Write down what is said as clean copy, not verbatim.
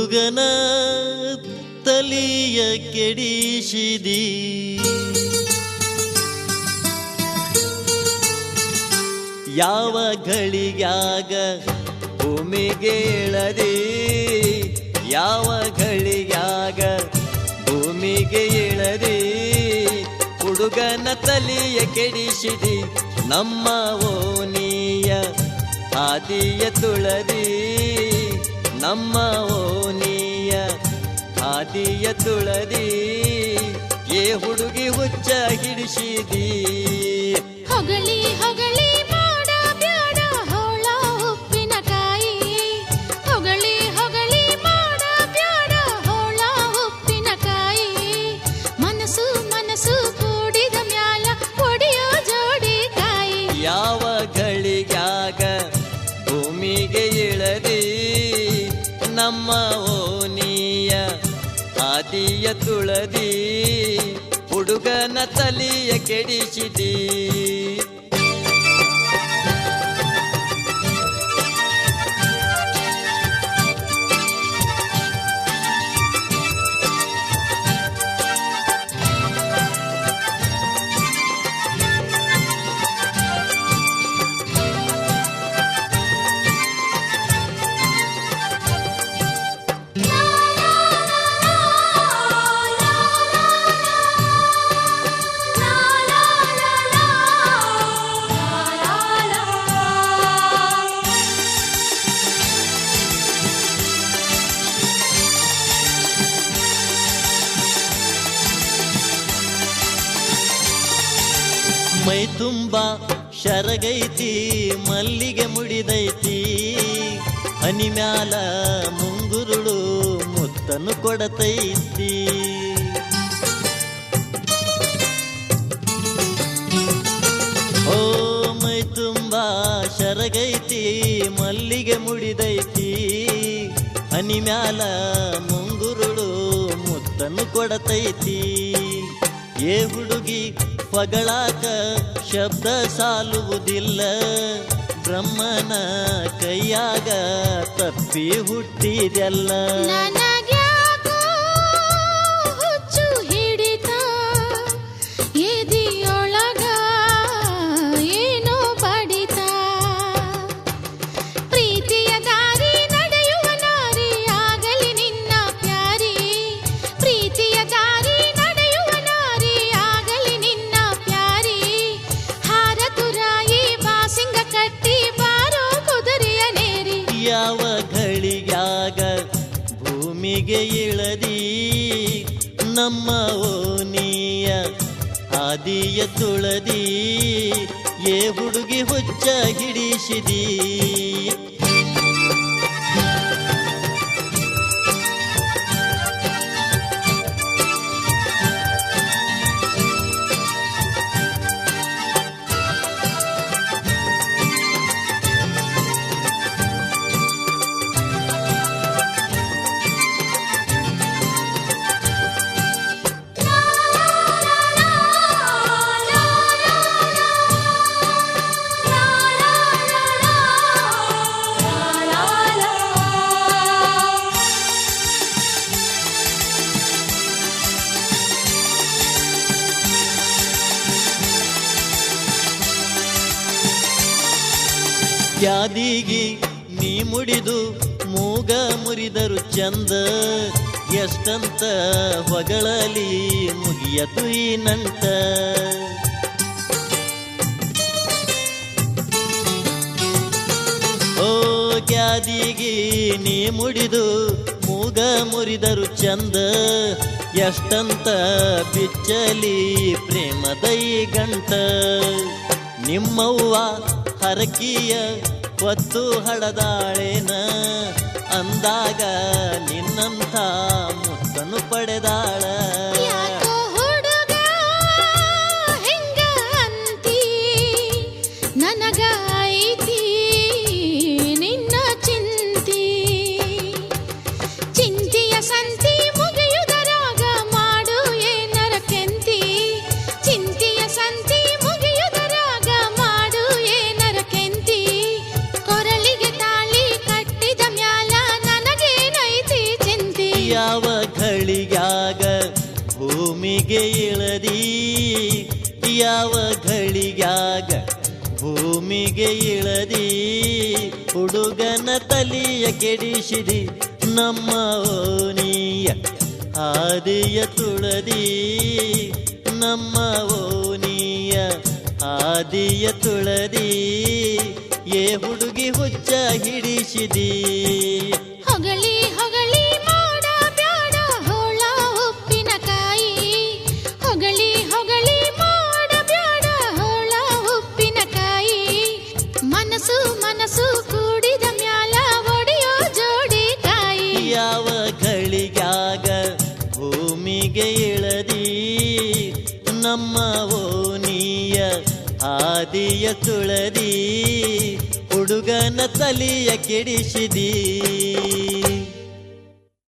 ಹುಡುಗನ ತಲಿಯ ಕೆಡಿಸಿದಿ, ಯಾವ ಗಳಿಗ್ಯಾಗ ಭೂಮಿಗೆ ಇಳದಿ, ಯಾವ ಗಳಿಗ್ಯಾಗ ಭೂಮಿಗೆ ಇಳದಿ, ಹುಡುಗನ ತಲಿಯ ಕೆಡಿಸಿದಿ, ನಮ್ಮ ಓನಿಯ ಹಾದಿಯ ತುಳದಿ, ನಮ್ಮ ಓನಿಯ ಹಾದಿಯ ತುಳದಿ, ಏ ಹುಡುಗಿ ಹುಚ್ಚ ಹಿಡಿಸಿದಿ. ಹೊಗಳಿ ಹೊಗಳಿ ಮಾಡ ಬ್ಯಾಡ ಹೋಳ ಉಪ್ಪಿನಕಾಯಿ, ಹೊಗಳಿ ಹೊಗಳಿ ಮಾಡ ಬ್ಯಾಡ ಹೋಳ ಉಪ್ಪಿನಕಾಯಿ, ಮನಸ್ಸು ಮನಸ್ಸು ಕೂಡಿದ ಮ್ಯಾಲ ಒಡೆಯೋ ಜೋಡಿ ಕಾಯಿ. ಯಾವ ಗಳಿಗ್ಯಾಗ ಭೂಮಿಗೆ ಇಳದಿ, ನಮ್ಮ ಓನಿಯ ಹಾದಿಯ ತುಳದಿ, ಹುಡುಗನ ತಲಿಯ ಕೆಡಿಸಿದಿ. ಮೈ ತುಂಬ ಶರಗೈತಿ, ಮಲ್ಲಿಗೆ ಮುಡಿದೈತಿ, ಹನಿ ಮ್ಯಾಲ ಮುಂಗುರುಳು ಮುತ್ತನ್ನು ಕೊಡತೈತಿ. ಓ ಮೈ ತುಂಬ ಶರಗೈತಿ, ಮಲ್ಲಿಗೆ ಮುಡಿದೈತಿ, ಹನಿ ಮ್ಯಾಲ ಮುಂಗುರುಳು ಮುತ್ತನ್ನು ಕೊಡತೈತಿ. ಏ ಹುಡುಗಿ ಪಗಳಾಕ ಶಬ್ದ ಸಾಲುವುದಿಲ್ಲ, ಬ್ರಹ್ಮನ ಕೈಯಾಗ ತಪ್ಪಿ ಹುಟ್ಟಿದೆಲ್ಲ. ನನಗ್ಯಾಕೋ ಹುಚ್ಚು ಹಿಡಿತ, ಎದಿಯೊಳಗ ಏನೋ ಬಡಿತ, ಪ್ರೀತಿಯ ದಾರಿ ನಡೆಯುವ ನಾರಿ ಆಗಲಿ ನಿನ್ನ ಪ್ಯಾರಿ, ಪ್ರೀತಿಯ ದಾರಿ ನಡೆಯುವ ನಾರಿ ಆಗಲಿ ನಿನ್ನ ಪ್ಯಾರಿ, ಹಾರತುರಾಯಿ ಬಾಸಿಂಗ ಕಟ್ಟಿ ಬಾರೋ ಕುದುರೆಯ ನೇರಿ. ಯಾವ ಗಳಿಗ್ಯಾಗ ಭೂಮಿಗೆ ಇಳದಿ, ನಮ್ಮ ಓನಿಯ ಹಾದಿಯ ತುಳದಿ, ಏ ಹುಡುಗಿ ಹುಚ್ಚ ಹಿಡಿಸಿದಿ. ಯಾದಿಗಿ ನೀ ಮುಡಿದು ಮೂಗ ಮುರಿದರು ಚಂದ, ಎಷ್ಟಂತ ಹೊಗಳಲಿ ಮುಗಿಯತು ಈ ನಂಟ. ಓ ಯಾದಿಗಿ ನೀ ಮುಡಿದು ಮೂಗ ಮುರಿದರು ಚಂದ, ಎಷ್ಟಂತ ಬಿಚ್ಚಲಿ ಪ್ರೇಮದೈ ಗಂಟ. ನಿಮ್ಮವ್ವ ಹರಕಿಯ ಹೊತ್ತು ಹಡದಾಳೇನ, ಅಂದಾಗ ನಿನ್ನಂಥ ಮುತ್ತನು ಪಡೆದಾಳ. ಯಾಕೋ ಹುಡುಗ ಹೆಂಗ ಅಂತಿ, ನನಗ ಐತಿ ನಿನ್ನ ಚಿಂತಿ, ಚಿಂತಿಯ ಸಂತಿ ಮುಗಿಯುದರಾಗ ಮಾಡು ಏನರ ಕೆಂತಿ, ಚಿಂತಿಯ ಸಂತಿ ಮುಗಿಯುದರಾಗ ಮಾಡು ಏನರ ಕೆಂತಿ, ಕೊರಳಿಗೆ ತಾಳಿ ಕಟ್ಟಿದ ಮ್ಯಾಲ ನನಗೇನೈತಿ ಚಿಂತಿ. ಘಳಿಗ್ಯಾಗ ಭೂಮಿಗೆ ಇಳದಿ ಯಾವ ಘಳಿಗ್ಯಾಗ ಭೂಮಿಗೆ ಇಳದಿ ಹುಡುಗನ ತಲಿಯ ಕೆಡಿಸಿದಿ ನಮ್ಮ ಓನಿಯ ಹಾದಿಯ ತುಳದಿ ನಮ್ಮ ಓನಿಯ ಹಾದಿಯ ತುಳದಿ ಏ ಹುಡುಗಿ ಹುಚ್ಚ ಹಿಡಿಸಿದಿ ಹೊಗಳಿ ಹೊಗಳಿ ಮಾಡ ಬ್ಯಾಡ ಹೋಳ ಉಪ್ಪಿನಕಾಯಿ ಹೊಗಳಿ ಹೊಗಳಿ ಮಾಡ ಬ್ಯಾಡ ಹೋಳ ಉಪ್ಪಿನಕಾಯಿ ಮನಸ್ಸು ಮನಸ್ಸು ಕೂಡಿದ ಮ್ಯಾಲ ಒಡೆಯೋ ಜೋಡಿ ಕಾಯಿ ಯಾವ ಘಳಿಗ್ಯಾಗ ಭೂಮಿಗೆ ಇಳದಿ ನಮ್ಮ ಓನಿಯ ಆದಿಯ ತುಳದಿ ಹುಡುಗನ ತಲಿಯ ಕೆಡಿಸಿದಿ